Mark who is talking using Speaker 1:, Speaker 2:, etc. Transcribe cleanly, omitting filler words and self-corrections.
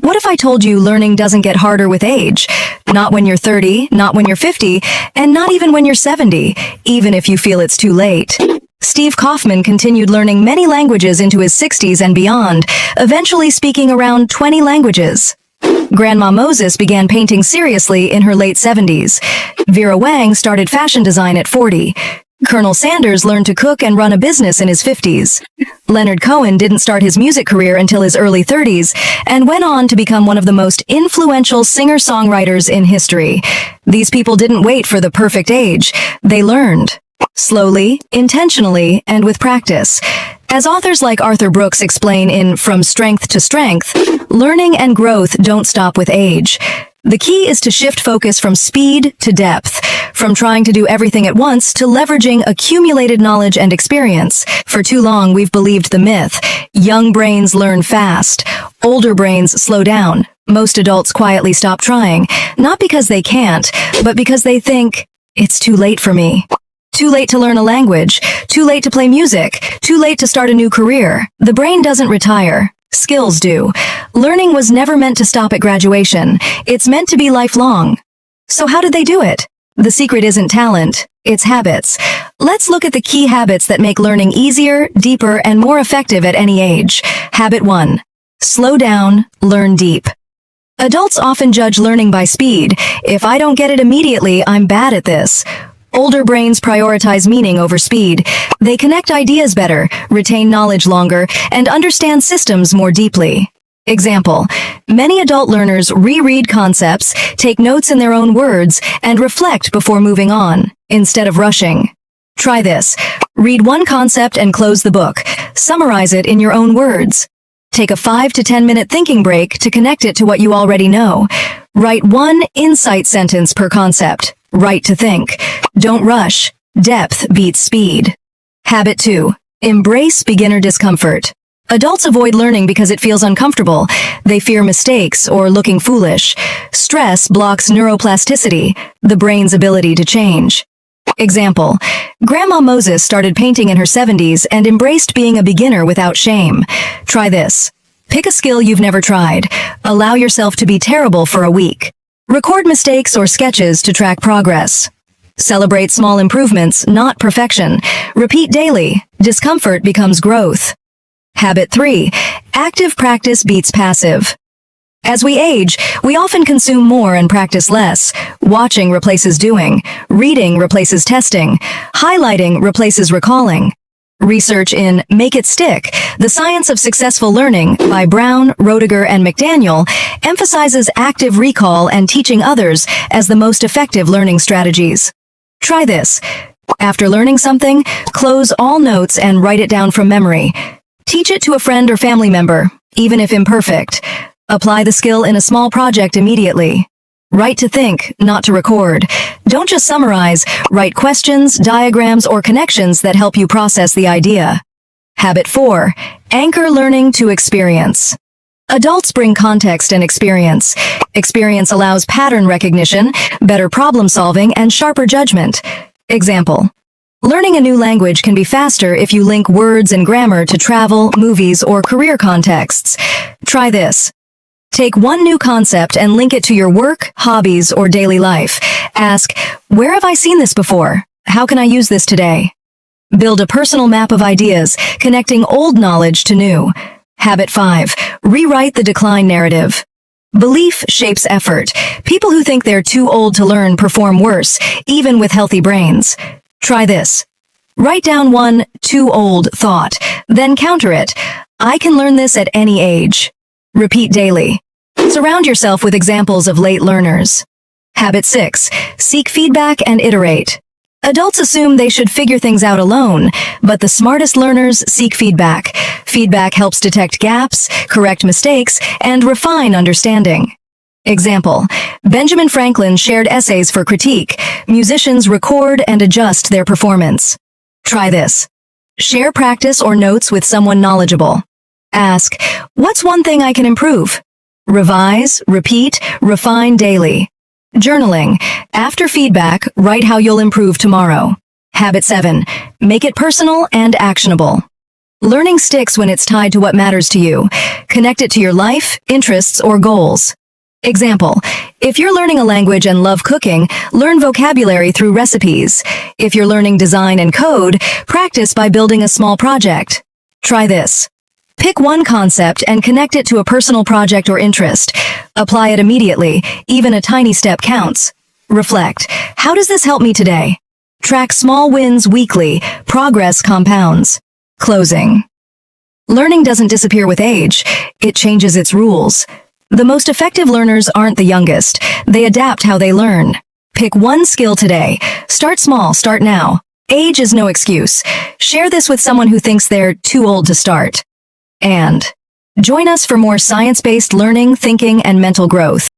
Speaker 1: What if I told you learning doesn't get harder with age? Not when you're 30, not when you're 50, and not even when you're 70, even if you feel it's too late. Steve Kaufman continued learning many languages into his 60s and beyond, eventually speaking around 20 languages. Grandma Moses began painting seriously in her late 70s. Vera Wang started fashion design at 40. Colonel Sanders learned to cook and run a business in his 50s. Leonard Cohen didn't start his music career until his early 30s and went on to become one of the most influential singer-songwriters in history. These people didn't wait for the perfect age. They learned. Slowly, intentionally, and with practice. As authors like Arthur Brooks explain in From Strength to Strength, learning and growth don't stop with age. The key is to shift focus from speed to depth, from trying to do everything at once to leveraging accumulated knowledge and experience. For too long, we've believed the myth. Young brains learn fast. Older brains slow down. Most adults quietly stop trying, not because they can't, but because they think, it's too late for me. Too late to learn a language, too late to play music, too late to start a new career. The brain doesn't retire. Skills do. Learning was never meant to stop at graduation. It's meant to be lifelong. So how did they do it? The secret isn't talent, it's habits. Let's look at the key habits that make learning easier, deeper, and more effective at any age. Habit 1. Slow down, learn deep. Adults often judge learning by speed. If I don't get it immediately, I'm bad at this. Older brains prioritize meaning over speed. They connect ideas better, retain knowledge longer, and understand systems more deeply. Example, many adult learners reread concepts, take notes in their own words, and reflect before moving on, instead of rushing. Try this. Read one concept and close the book. Summarize it in your own words. Take a 5 to 10 minute thinking break to connect it to what you already know. Write one insight sentence per concept. Write to think. Don't rush. Depth beats speed. Habit 2. Embrace beginner discomfort. Adults avoid learning because it feels uncomfortable. They fear mistakes or looking foolish. Stress blocks neuroplasticity, the brain's ability to change. Example, Grandma Moses started painting in her 70s and embraced being a beginner without shame. Try this. Pick a skill you've never tried. Allow yourself to be terrible for a week. Record mistakes or sketches to track progress. Celebrate small improvements, not perfection. Repeat daily. Discomfort becomes growth. Habit 3. Active practice beats passive. As we age, we often consume more and practice less. Watching replaces doing. Reading replaces testing. Highlighting replaces recalling. Research in Make It Stick, The Science of Successful Learning by Brown, Roediger, and McDaniel emphasizes active recall and teaching others as the most effective learning strategies. Try this. After learning something, close all notes and write it down from memory. Teach it to a friend or family member, even if imperfect. Apply the skill in a small project immediately. Write to think, not to record. Don't just summarize. Write questions, diagrams, or connections that help you process the idea. Habit 4. Anchor learning to experience. Adults bring context and experience. Experience allows pattern recognition, better problem solving, and sharper judgment. Example. Learning a new language can be faster if you link words and grammar to travel, movies, or career contexts. Try this. Take one new concept and link it to your work, hobbies, or daily life. Ask, where have I seen this before? How can I use this today? Build a personal map of ideas, connecting old knowledge to new. Habit 5. Rewrite the decline narrative. Belief shapes effort. People who think they're too old to learn perform worse, even with healthy brains. Try this. Write down one too old thought, then counter it. I can learn this at any age. Repeat daily. Surround yourself with examples of late learners. Habit 6. Seek feedback and iterate. Adults assume they should figure things out alone, but the smartest learners seek feedback. Feedback helps detect gaps, correct mistakes, and refine understanding. Example. Benjamin Franklin shared essays for critique. Musicians record and adjust their performance. Try this. Share practice or notes with someone knowledgeable. Ask, what's one thing I can improve? Revise, repeat, refine daily. Journaling. After feedback, write how you'll improve tomorrow. Habit 7. Make it personal and actionable. Learning sticks when it's tied to what matters to you. Connect it to your life, interests, or goals. Example, if you're learning a language and love cooking, learn vocabulary through recipes. If you're learning design and code, practice by building a small project. Try this. Pick one concept and connect it to a personal project or interest. Apply it immediately, even a tiny step counts. Reflect. How does this help me today? Track small wins weekly. Progress compounds. Closing. Learning doesn't disappear with age. It changes its rules. The most effective learners aren't the youngest. They adapt how they learn. Pick one skill today. Start small, start now. Age is no excuse. Share this with someone who thinks they're too old to start. And join us for more science-based learning, thinking, and mental growth.